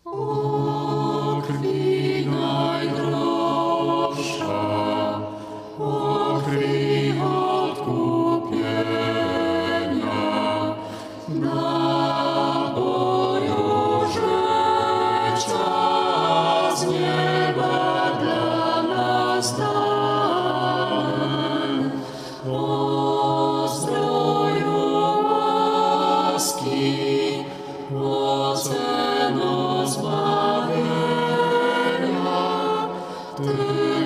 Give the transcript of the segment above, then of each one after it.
O krwi najdroższa, o krwi odkupienia, napoju życia z nieba dla nas dany, o zdroju łaski, o ceno zbawienia, Ty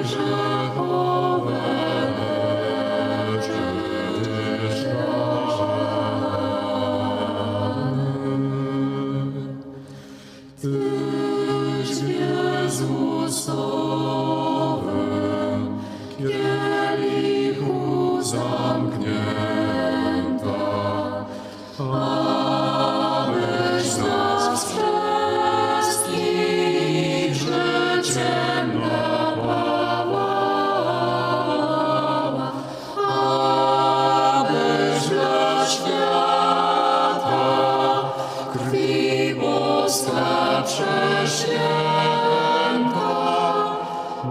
grzechowe leczysz rany. Tyś w Jezusowym kielichu zamknięta, abyś z nas wszystkich życiem napawała, abyś dla świata krwi boska prześwięta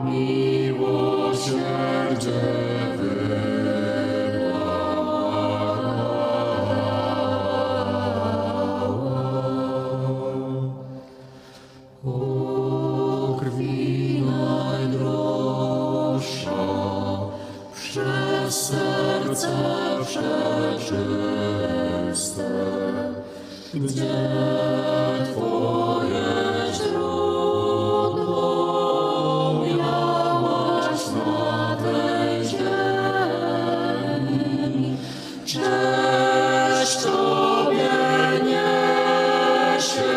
miłosierdzie o krwi najdroższa, przez serce przeczyste, gdzie Twoje źródło miałaś na tej ziemi. Cześć Tobie niesie,